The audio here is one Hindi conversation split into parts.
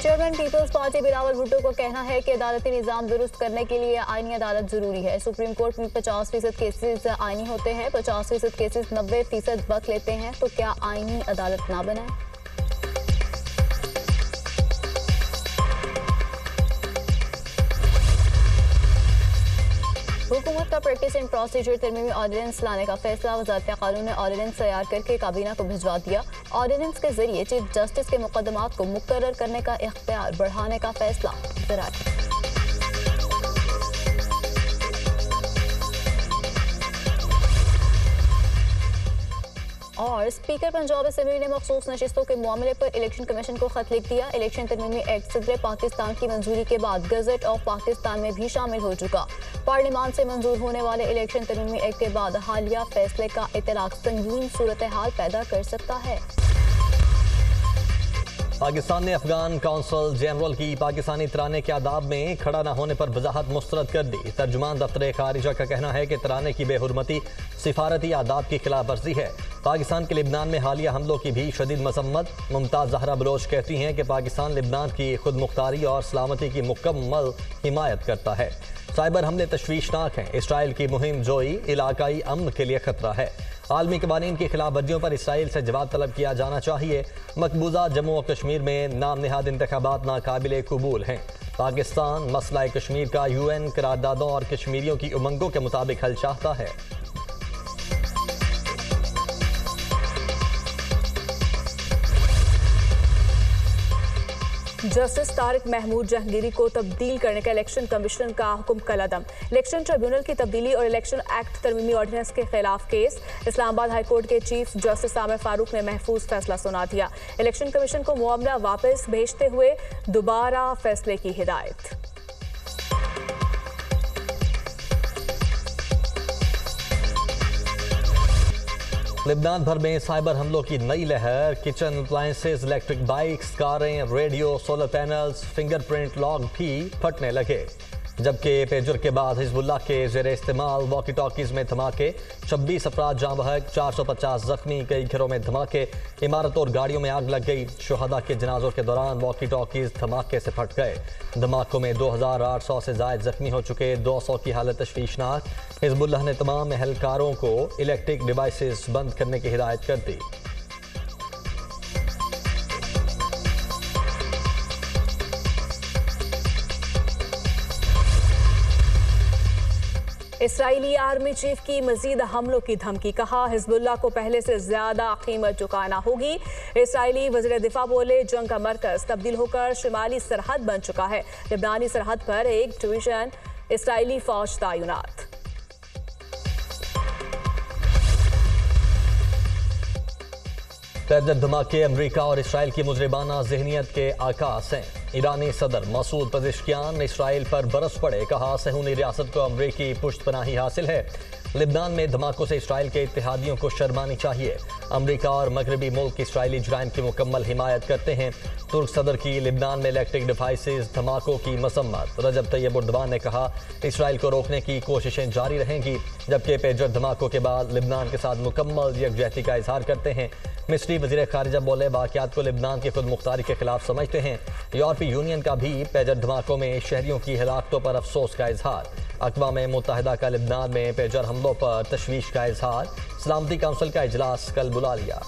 Chairman peoples party Bilawal Bhutto का कहना है कि अदालती निज़ाम दुरुस्त करने के लिए आईनी अदालत जरूरी है। सुप्रीम कोर्ट में 50% केसेस आईनी होते हैं, 50% केसेस 90% वक्त लेते हैं, तो क्या आईनी अदालत ना बनाए? हुकूमत का प्रैक्टिस एंड प्रोसीजर तरमीमी ऑर्डिनेंस लाने का फैसला। वज़ारत कानून ने ऑर्डिनेंस तैयार करके काबीना को भिजवा दिया। ऑर्डिनेंस के जरिए चीफ जस्टिस के मुकदमात को मुकर्रर करने का इख्तियार बढ़ाने का फैसला। और स्पीकर पंजाब असेंबली ने मखसूस नशिस्तों के मामले पर इलेक्शन कमीशन को खत लिख दिया। इलेक्शन तरमीमी एक्ट सदर पाकिस्तान की मंजूरी के बाद गजट ऑफ पाकिस्तान में भी शामिल हो चुका। पार्लियामान से मंजूर होने वाले इलेक्शन तरमीमी एक्ट के बाद हालिया फैसले का इतलाक संगीन सूरत हाल पैदा कर सकता है। पाकिस्तान ने अफगान कौंसल जनरल की पाकिस्तानी तराने के आदाब में खड़ा न होने पर वजाहत मुस्तरद कर दी। तर्जुमान दफ्तर खारिजा का कहना है कि तराने की बेहुरमती सिफारती आदाब की खिलाफ वर्जी है। पाकिस्तान के लिबनान में हालिया हमलों की भी शदीद मसम्मत। मुमताज़ जहरा बलोच कहती हैं कि पाकिस्तान लिबनान की खुद मुख्तारी और सलामती की मुकम्मल हिमायत करता है। साइबर हमले तशवीशनाक हैं। इसराइल की मुहिम जोई इलाकाई अमन के लिए खतरा है। आलमी कवानीन की खिलाफ वर्जियों पर इसराइल से जवाब तलब किया जाना चाहिए। मकबूजा जम्मू और कश्मीर में नाम निहाद इंतखाबात नाकाबिले कबूल हैं। पाकिस्तान मसला कश्मीर का UN करारदादों और कश्मीरियों की उमंगों के मुताबिक हल चाहता है। जस्टिस तारिक महमूद जहांगीरी को तब्दील करने का इलेक्शन कमीशन का हुक्म कलअदम। इलेक्शन ट्रिब्यूनल की तब्दीली और इलेक्शन एक्ट तरमीमी ऑर्डिनेंस के खिलाफ केस। इस्लामाबाद हाई कोर्ट के चीफ जस्टिस आमिर फारूक ने महफूज फैसला सुना दिया। इलेक्शन कमीशन को मामला वापस भेजते हुए दोबारा फैसले की हिदायत। लिबनान भर में साइबर हमलों की नई लहर। किचन अप्लायंसेस, इलेक्ट्रिक बाइक्स, कारें, radio, solar panels, fingerprint log भी फटने लगे। जबकि पेजर के बाद हिजबुल्लाह के ज़ेर इस्तेमाल वॉकी टॉकीज़ में धमाके, 26 अफराद जाँ बहक, 450 जख्मी, कई घरों में धमाके, इमारत और गाड़ियों में आग लग गई। शुहदा के जनाजों के दौरान वॉकी टॉकीज़ धमाके से फट गए। धमाकों में 2800 से ज़ायद जख्मी हो चुके, 200 की हालत तशवीशनाक। हिजबुल्लाह ने तमाम एहलकारों को इलेक्ट्रिक डिवाइसेस बंद करने की हिदायत कर दी। इसराइली आर्मी चीफ की मजीद हमलों की धमकी। कहा हिजबुल्लाह को पहले से ज्यादा कीमत चुकाना होगी। इसराइली वज़ीर दिफा बोले जंग का मरकज तब्दील होकर शुमाली सरहद बन चुका है। लिबनानी सरहद पर एक डिवीजन इसराइली फौज तैनात। तेजर धमाके अमरीका और इसराइल की मुजरिबाना जहनीत के आकाश हैं। ईरानी सदर मसूद पज़ेश्कियान इसराइल पर बरस पड़े। कहा सहूनी रियासत को अमरीकी पुष्टपनाही हासिल है। लिबनान में धमाकों से इसराइल के इत्तेहादियों को शर्मानी चाहिए। अमरीका और मगरबी मुल्क इसराइली जुराइम की मुकम्मल हिमायत करते हैं। तुर्क सदर की लिबनान में इलेक्ट्रिक डिवाइसेस धमाकों की मसम्मत। रजब तैयब एर्दोगान ने कहा इसराइल को रोकने की कोशिशें जारी रहेंगी। जबकि पेजर धमाकों के बाद लिबनान के साथ मुकम्मल यकजहती का इजहार करते हैं। मिस्री वज़ीर खारिजा बोले वाक़यात को लिबनान की खुद मुख्तारी के खिलाफ समझते हैं। यूरोपीय यूनियन का भी पेजर धमाकों में शहरियों की हिलाकतों पर अफसोस का इजहार। अक़वाम मुत्तहिदा का लिबनान में पेजर हमलों पर तशवीश का इजहार। सलामती काउंसिल का इजलास कल बुला लिया।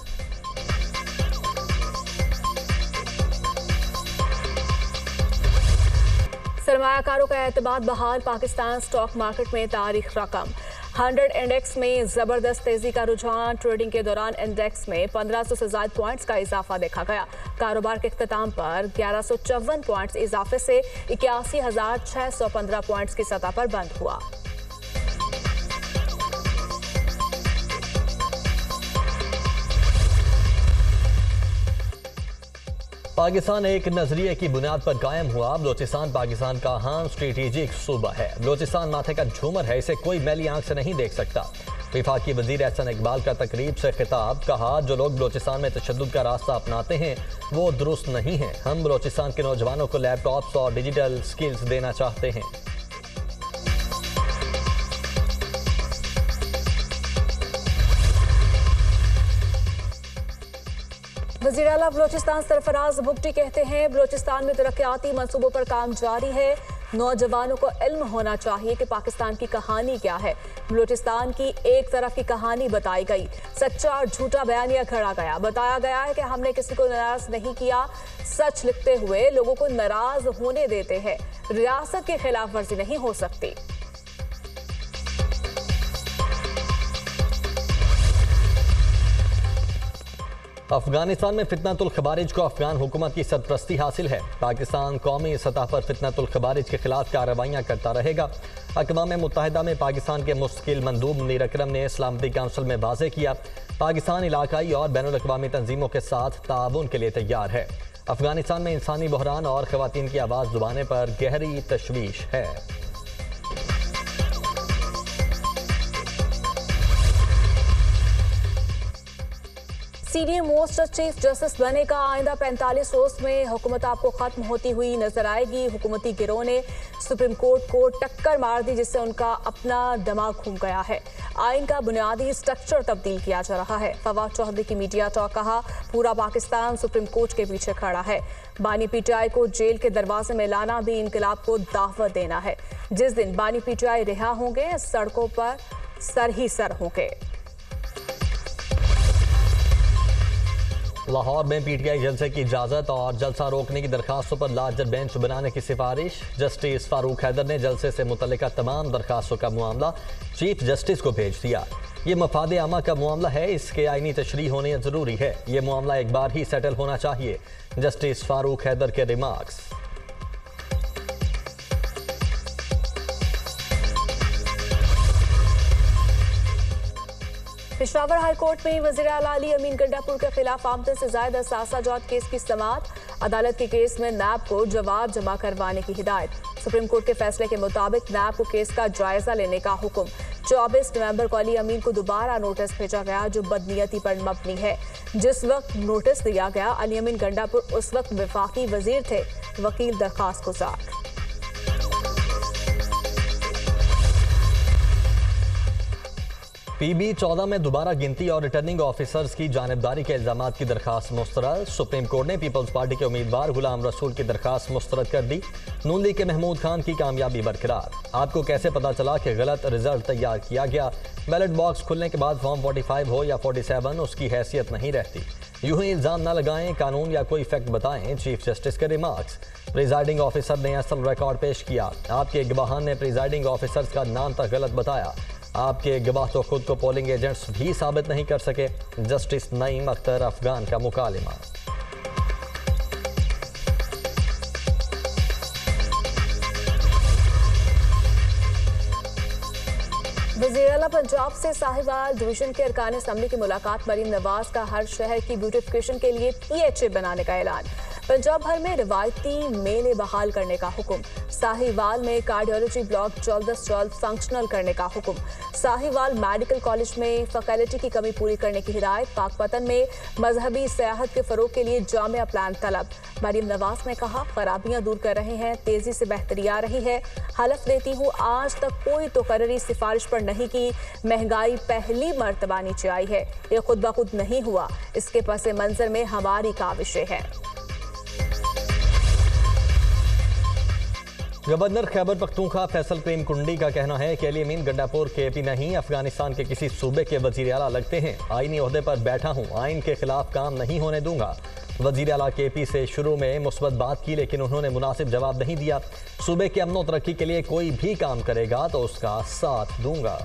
सरमायाकारों का एतमाद बहाल। पाकिस्तान स्टॉक मार्केट में तारीख रकम। 100 इंडेक्स में जबरदस्त तेजी का रुझान। ट्रेडिंग के दौरान इंडेक्स में 1500 से ज्यादा पॉइंट्स का इजाफा देखा गया। कारोबार के इख्तिताम पर 1154 पॉइंट्स इजाफे से 81,615 पॉइंट्स की सतह पर बंद हुआ। पाकिस्तान एक नजरिए की बुनियाद पर कायम हुआ। बलोचिस्तान पाकिस्तान का अहम स्ट्रेटेजिक सूबा है। बलोचिस्तान माथे का झूमर है, इसे कोई मैली आंख से नहीं देख सकता। वफाकी वजीर एहसन इकबाल का तकरीब से खिताब। कहा जो लोग बलोचिस्तान में तशद्दुद का रास्ता अपनाते हैं वो दुरुस्त नहीं है। हम बलोचिस्तान के नौजवानों को लैपटॉप्स और डिजिटल स्किल्स देना चाहते हैं। वज़ीर आला बलोचिस्तान सरफराज भुगटी कहते हैं बलोचिस्तान में तरक्याती मंसूबों पर काम जारी है। नौजवानों को इल्म होना चाहिए कि पाकिस्तान की कहानी क्या है। बलोचिस्तान की एक तरफ की कहानी बताई गई, सच्चा और झूठा बयानिया घड़ा गया। बताया गया है कि हमने किसी को नाराज नहीं किया, सच लिखते हुए लोगों को नाराज होने देते हैं। रियासत की खिलाफ वर्जी नहीं हो सकती। अफगानिस्तान में फितनातुल खवारिज को अफगान हुकूमत की सरपरस्ती हासिल है। पाकिस्तान कौमी सतह पर फितनातुल खवारिज के खिलाफ कार्रवाइयाँ करता रहेगा। अक़वाम मुत्तहिदा में पाकिस्तान के मुस्तकिल मंदूब मुनीर अकरम ने सलामती काउंसिल में वाज़ेह किया, पाकिस्तान इलाकाई और बैनुल अक़वामी तंजीमों के साथ ताउन के लिए तैयार है। अफगानिस्तान में इंसानी बहरान और ख़वातीन की आवाज़ दबाने पर गहरी तशवीश है। सीनियर मोस्ट चीफ जस्टिस बनेगा। आइंदा 45 रोज में हुकूमत आपको खत्म होती हुई नजर आएगी। हुकूमती गिरोह ने सुप्रीम कोर्ट को टक्कर मार दी, जिससे उनका अपना दिमाग घूम गया है। आइन का बुनियादी स्ट्रक्चर तब्दील किया जा रहा है। फवाद चौधरी की मीडिया टॉक कहा, पूरा पाकिस्तान सुप्रीम कोर्ट के पीछे खड़ा है। बानी पीटीआई को जेल के दरवाजे में लाना भी इनकलाब को दावत देना है। जिस दिन बानी पीटीआई रिहा होंगे, सड़कों पर सर ही सर होंगे। लाहौर में पीटीआई जलसे की इजाजत और जलसा रोकने की दरखास्तों पर लार्जर बेंच बनाने की सिफारिश। जस्टिस फारूक हैदर ने जलसे से मुतल्लिका तमाम दरखास्तों का मामला चीफ जस्टिस को भेज दिया। ये मफाद आमा का मामला है, इसके आईनी तशरीह होने जरूरी है। ये मामला एक बार ही सेटल होना चाहिए। जस्टिस फारूक हैदर के रिमार्क्स। पेशावर हाई कोर्ट में वज़ीर आला अली अमीन गंडापुर के खिलाफ आमदन से ज़ायद असासा जात केस की समाअत। अदालत के केस में नैब को जवाब जमा करवाने की हिदायत। सुप्रीम कोर्ट के फैसले के मुताबिक नैब को केस का जायजा लेने का हुक्म। 24 नवंबर को अली अमीन को दोबारा नोटिस भेजा गया, जो बदनीयती पर मबनी है। जिस वक्त नोटिस दिया गया, अली अमीन गंडापुर उस वक्त वफाकी वजीर थे। वकील दरखास्त गुजार। PB-14 में दोबारा गिनती और रिटर्निंग ऑफिसर्स की जानिबदारी के इल्जामात की दरखास्त मुस्तरद। सुप्रीम कोर्ट ने पीपल्स पार्टी के उम्मीदवार गुलाम रसूल की दरखास्त मुस्तरद कर दी। नून लीग के महमूद खान की कामयाबी बरकरार। आपको कैसे पता चला कि गलत रिजल्ट तैयार किया गया? बैलेट बॉक्स खुलने के बाद फॉर्म 45 हो या 47, उसकी हैसियत नहीं रहती। यूं ही इल्जाम न लगाएं, कानून या कोई फैक्ट बताएं। चीफ जस्टिस के रिमार्क्स। प्रिजाइडिंग ऑफिसर ने असल रिकॉर्ड पेश किया। आपके गवाहान ने प्रिजाइडिंग ऑफिसर्स का नाम तक गलत बताया। आपके गवाह तो खुद को पोलिंग एजेंट्स भी साबित नहीं कर सके। जस्टिस नईम अख्तर अफगान का मुकालिमा। वज़ीर आला पंजाब से साहिवाल डिवीजन के अरकान असम्बली की मुलाकात। मरीम नवाज का हर शहर की ब्यूटिफिकेशन के लिए PHA बनाने का ऐलान। पंजाब भर में रिवायती मेले बहाल करने का हुक्म। साहिवाल में कार्डियोलॉजी ब्लॉक जल्द से जल्द फंक्शनल करने का हुक्म। साहिवाल मेडिकल कॉलेज में फैकल्टी की कमी पूरी करने की हिदायत। पाकपतन में मजहबी सियाहत के फरोग के लिए जामिया प्लान तलब। मरीम नवाज ने कहा, खराबियां दूर कर रहे हैं, तेजी से बेहतरी आ रही है। हलफ देती हूँ आज तक कोई तकर्री सिफारिश पर नहीं की। महंगाई पहली मर्तबा नीचे आई है, ये खुद ब खुद नहीं हुआ। इसके पस मंजर में हमारी काविशें हैं। गवर्नर खैबर पख्तूनख्वा फैसल क्रीम कुंडी का कहना है कि अली अमीन गंडापुर KP नहीं, अफगानिस्तान के किसी सूबे के वजीर आला लगते हैं। आईनी ओहदे पर बैठा हूँ, आइन के खिलाफ काम नहीं होने दूंगा। वजीर आला KP से शुरू में मुस्बत बात की, लेकिन उन्होंने मुनासिब जवाब नहीं दिया। सूबे के अमन व तरक्की के लिए कोई भी काम करेगा तो उसका साथ दूंगा।